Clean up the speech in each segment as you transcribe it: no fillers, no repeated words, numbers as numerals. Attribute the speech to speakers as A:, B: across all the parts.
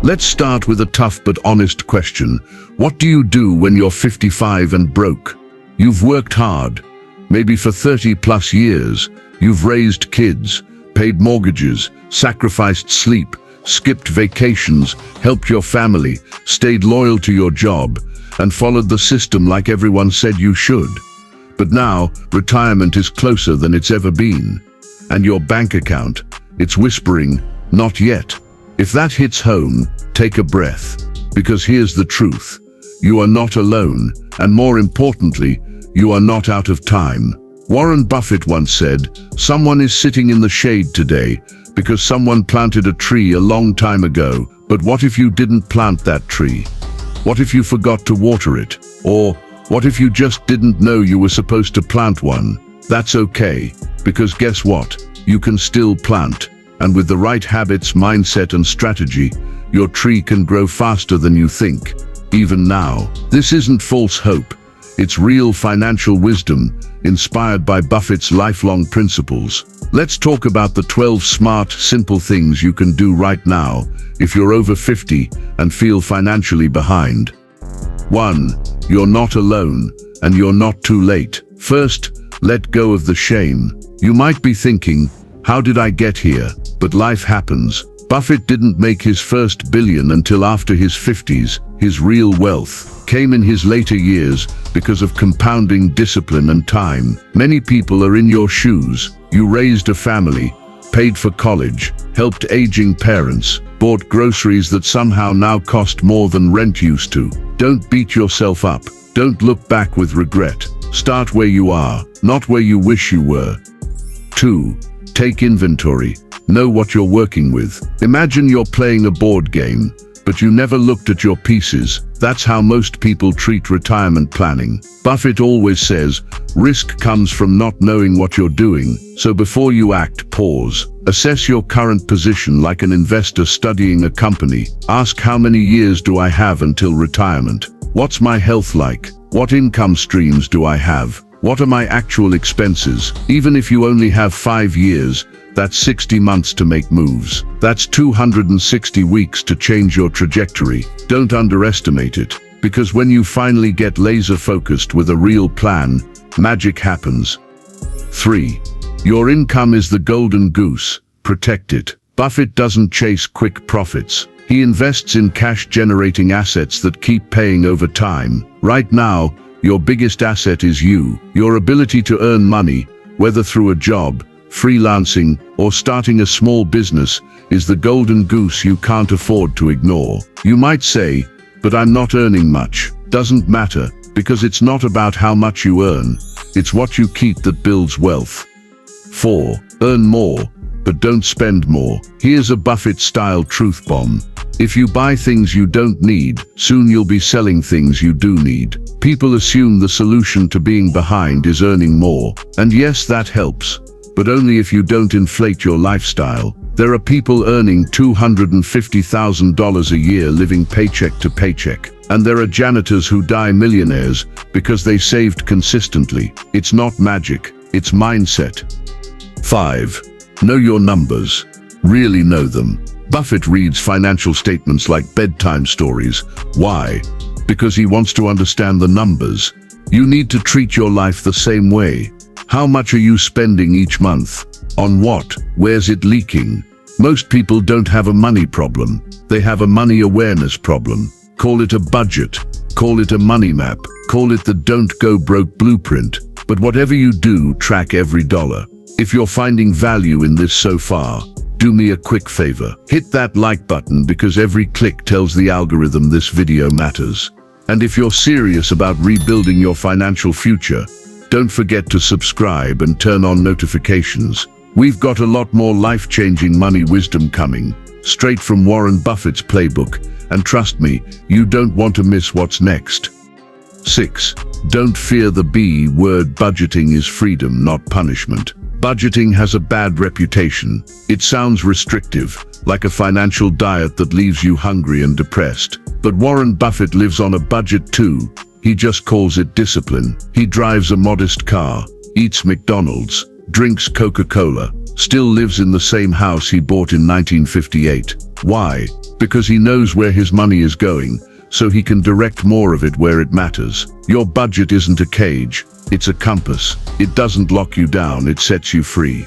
A: Let's start with a tough but honest question. What do you do when you're 55 and broke? You've worked hard, maybe for 30 plus years. You've raised kids, paid mortgages, sacrificed sleep, skipped vacations, helped your family, stayed loyal to your job, and followed the system like everyone said you should. But now, retirement is closer than it's ever been. And your bank account, it's whispering, not yet. If that hits home, take a breath. Because here's the truth. You are not alone, and more importantly, you are not out of time. Warren Buffett once said, "Someone is sitting in the shade today because someone planted a tree a long time ago. But what if you didn't plant that tree? What if you forgot to water it? Or what if you just didn't know you were supposed to plant one? That's okay, because guess what? You can still plant. And with the right habits, mindset, and strategy, your tree can grow faster than you think, even now." This isn't false hope. It's real financial wisdom, inspired by Buffett's lifelong principles. Let's talk about the 12 smart, simple things you can do right now if you're over 50 and feel financially behind. 1. You're not alone, and you're not too late. First, let go of the shame. You might be thinking, how did I get here? But life happens. Buffett didn't make his first billion until after his 50s. His real wealth came in his later years because of compounding discipline and time. Many people are in your shoes. You raised a family, paid for college, helped aging parents, bought groceries that somehow now cost more than rent used to. Don't beat yourself up. Don't look back with regret. Start where you are, not where you wish you were. 2. Take inventory. Know what you're working with. Imagine you're playing a board game, but you never looked at your pieces. That's how most people treat retirement planning. Buffett always says, risk comes from not knowing what you're doing. So before you act, pause. Assess your current position like an investor studying a company. Ask, how many years do I have until retirement? What's my health like? What income streams do I have? What are my actual expenses? Even if you only have 5 years, that's 60 months to make moves. That's 260 weeks to change your trajectory. Don't underestimate it, because when you finally get laser focused with a real plan, magic happens. 3. Your income is the golden goose. Protect it. Buffett doesn't chase quick profits. He invests in cash-generating assets that keep paying over time. Right now, your biggest asset is you. Your ability to earn money, whether through a job, freelancing, or starting a small business, is the golden goose you can't afford to ignore. You might say, but I'm not earning much. Doesn't matter, because it's not about how much you earn. It's what you keep that builds wealth. 4. Earn more, but don't spend more. Here's a Buffett-style truth bomb. If you buy things you don't need, soon you'll be selling things you do need. People assume the solution to being behind is earning more. And yes, that helps, but only if you don't inflate your lifestyle. There are people earning $250,000 a year living paycheck to paycheck. And there are janitors who die millionaires because they saved consistently. It's not magic, it's mindset. 5. Know your numbers. Really know them. Buffett reads financial statements like bedtime stories. Why? Because he wants to understand the numbers. You need to treat your life the same way. How much are you spending each month? On what? Where's it leaking? Most people don't have a money problem. They have a money awareness problem. Call it a budget. Call it a money map. Call it the don't go broke blueprint. But whatever you do, track every dollar. If you're finding value in this so far, do me a quick favor. Hit that like button, because every click tells the algorithm this video matters. And if you're serious about rebuilding your financial future, don't forget to subscribe and turn on notifications. We've got a lot more life-changing money wisdom coming, straight from Warren Buffett's playbook, and trust me, you don't want to miss what's next. 6. Don't fear the B word. Budgeting is freedom, not punishment. Budgeting has a bad reputation. It sounds restrictive, like a financial diet that leaves you hungry and depressed. But Warren Buffett lives on a budget too. He just calls it discipline. He drives a modest car, eats McDonald's, drinks Coca-Cola, still lives in the same house he bought in 1958. Why? Because he knows where his money is going, so he can direct more of it where it matters. Your budget isn't a cage, it's a compass. It doesn't lock you down, it sets you free.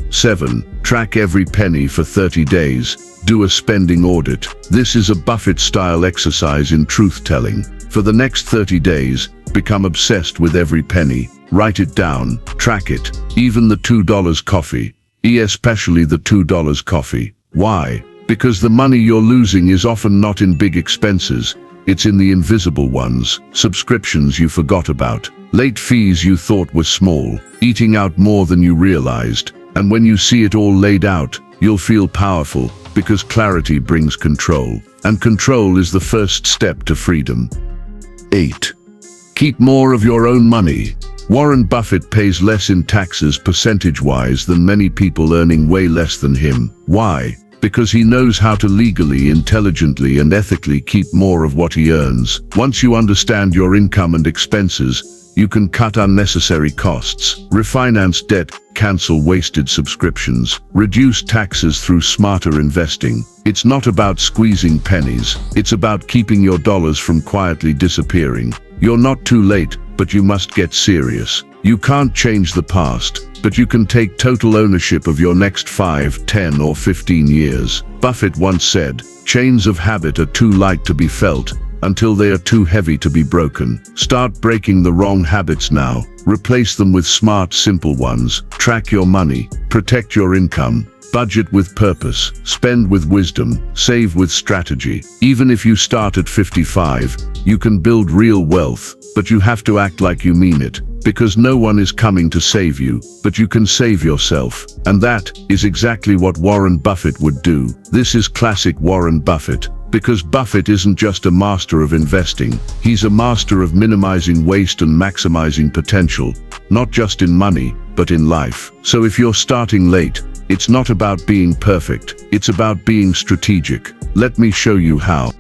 A: 7. Track every penny for 30 days. Do a spending audit. This is a Buffett-style exercise in truth-telling. For the next 30 days, become obsessed with every penny. Write it down, track it, even the $2 coffee, especially the $2 coffee. Why? Because the money you're losing is often not in big expenses, it's in the invisible ones, subscriptions you forgot about, late fees you thought were small, eating out more than you realized. And when you see it all laid out, you'll feel powerful, because clarity brings control, and control is the first step to freedom. 8. Keep more of your own money. Warren Buffett pays less in taxes percentage-wise than many people earning way less than him. Why? Because he knows how to legally, intelligently, and ethically keep more of what he earns. Once you understand your income and expenses, you can cut unnecessary costs, refinance debt, cancel wasted subscriptions, reduce taxes through smarter investing. It's not about squeezing pennies, it's about keeping your dollars from quietly disappearing. You're not too late, but you must get serious. You can't change the past, but you can take total ownership of your next 5, 10, or 15 years. Buffett once said, "Chains of habit are too light to be felt until they are too heavy to be broken." Start breaking the wrong habits now. Replace them with smart, simple ones. Track your money, protect your income, budget with purpose, spend with wisdom, save with strategy. Even if you start at 55, you can build real wealth, but you have to act like you mean it, because no one is coming to save you, but you can save yourself. And that is exactly what Warren Buffett would do. This is classic Warren Buffett. Because Buffett isn't just a master of investing, he's a master of minimizing waste and maximizing potential, not just in money, but in life. So if you're starting late, it's not about being perfect, it's about being strategic. Let me show you how.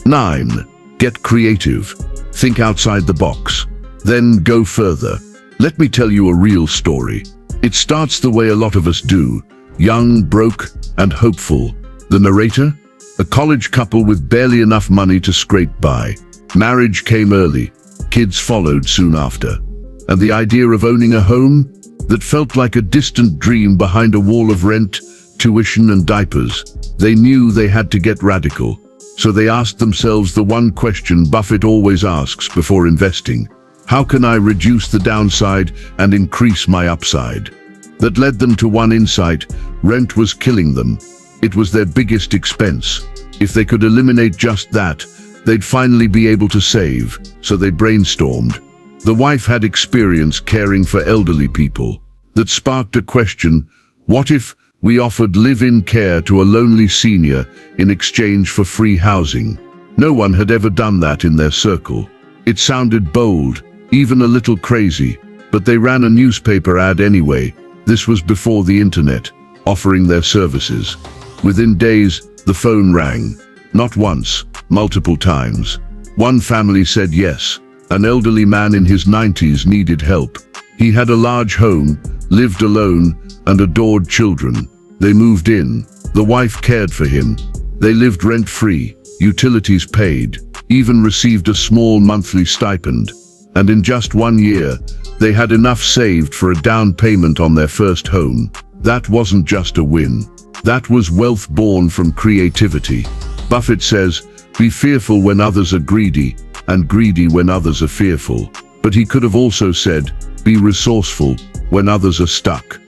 A: 9. Get creative. Think outside the box. Then go further. Let me tell you a real story. It starts the way a lot of us do, young, broke, and hopeful. The narrator? A college couple with barely enough money to scrape by. Marriage came early, kids followed soon after. And the idea of owning a home that felt like a distant dream behind a wall of rent, tuition, and diapers. They knew they had to get radical. So they asked themselves the one question Buffett always asks before investing. How can I reduce the downside and increase my upside? That led them to one insight: rent was killing them. It was their biggest expense. If they could eliminate just that, they'd finally be able to save. So they brainstormed. The wife had experience caring for elderly people. That sparked a question: what if we offered live-in care to a lonely senior in exchange for free housing? No one had ever done that in their circle. It sounded bold, even a little crazy, but they ran a newspaper ad anyway. This was before the internet, offering their services. Within days, the phone rang. Not once, multiple times. One family said yes. An elderly man in his 90s needed help. He had a large home, lived alone, and adored children. They moved in. The wife cared for him. They lived rent-free, utilities paid, even received a small monthly stipend. And in just 1 year, they had enough saved for a down payment on their first home. That wasn't just a win. That was wealth born from creativity. Buffett says, be fearful when others are greedy, and greedy when others are fearful. But he could have also said, be resourceful when others are stuck.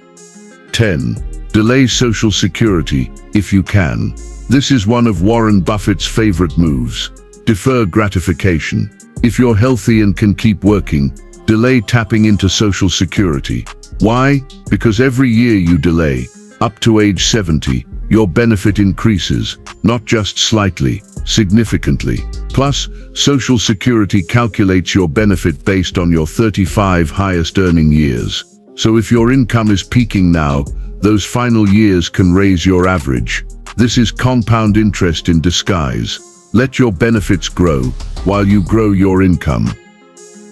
A: 10. Delay Social Security if you can. This is one of Warren Buffett's favorite moves. Defer gratification. If you're healthy and can keep working, delay tapping into Social Security. Why? Because every year you delay, up to age 70, your benefit increases, not just slightly, significantly. Plus, Social Security calculates your benefit based on your 35 highest earning years. So if your income is peaking now, those final years can raise your average. This is compound interest in disguise. Let your benefits grow while you grow your income.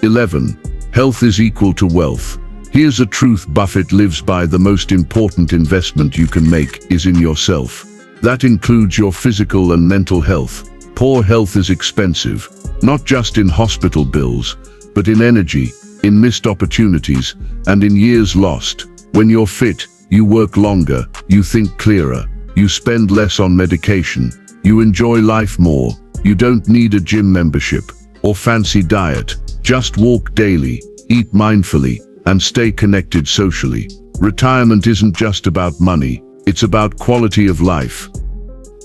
A: 11. Health is equal to wealth. Here's a truth Buffett lives by: the most important investment you can make is in yourself. That includes your physical and mental health. Poor health is expensive, not just in hospital bills, but in energy, in missed opportunities, and in years lost. When you're fit, you work longer, you think clearer, you spend less on medication, you enjoy life more. You don't need a gym membership or fancy diet. Just walk daily, eat mindfully, and stay connected socially. Retirement isn't just about money, it's about quality of life.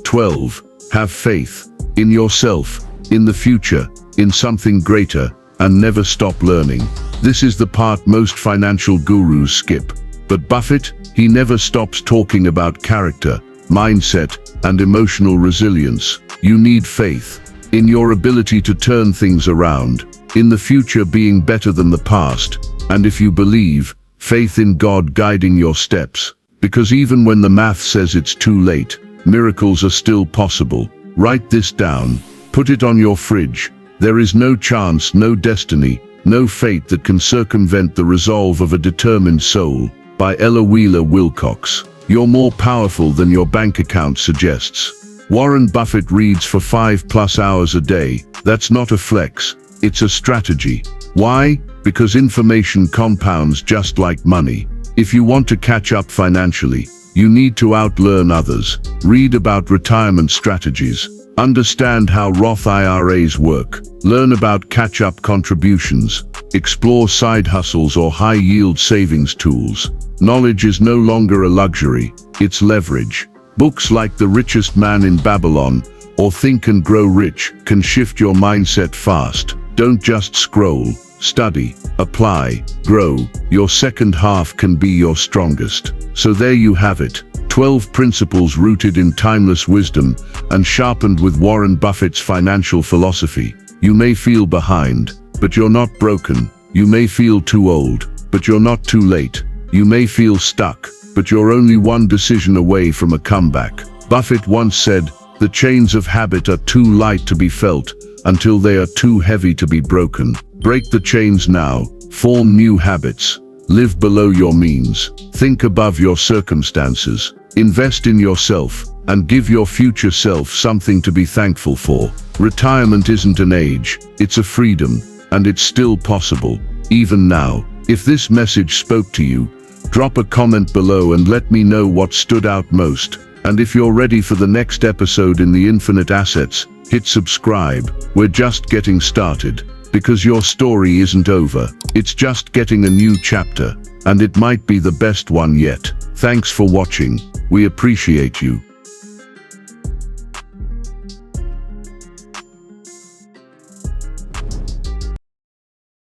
A: 12. Have faith in yourself, in the future, in something greater, and never stop learning. This is the part most financial gurus skip. But Buffett, he never stops talking about character, mindset, and emotional resilience. You need faith in your ability to turn things around, in the future being better than the past, and if you believe, faith in God guiding your steps. Because even when the math says it's too late, miracles are still possible. Write this down, put it on your fridge. There is no chance, no destiny, no fate that can circumvent the resolve of a determined soul. By Ella Wheeler Wilcox. You're more powerful than your bank account suggests. Warren Buffett reads for 5+ hours a day. That's not a flex, it's a strategy. Why? Because information compounds just like money. If you want to catch up financially, you need to outlearn others. Read about retirement strategies. Understand how Roth IRAs work. Learn about catch-up contributions. Explore side hustles or high-yield savings tools. Knowledge is no longer a luxury, it's leverage. Books like The Richest Man in Babylon or Think and Grow Rich can shift your mindset fast. Don't just scroll. Study, apply, grow. Your second half can be your strongest. So there you have it. 12 principles rooted in timeless wisdom and sharpened with Warren Buffett's financial philosophy. You may feel behind, but you're not broken. You may feel too old, but you're not too late. You may feel stuck, but you're only one decision away from a comeback. Buffett once said, "The chains of habit are too light to be felt until they are too heavy to be broken." Break the chains now, form new habits, live below your means, think above your circumstances, invest in yourself, and give your future self something to be thankful for. Retirement isn't an age, it's a freedom, and it's still possible, even now. If this message spoke to you, drop a comment below and let me know what stood out most. And if you're ready for the next episode in the Infinite Assets, hit subscribe. We're just getting started. Because your story isn't over, it's just getting a new chapter, and it might be the best one yet. Thanks for watching. We appreciate you.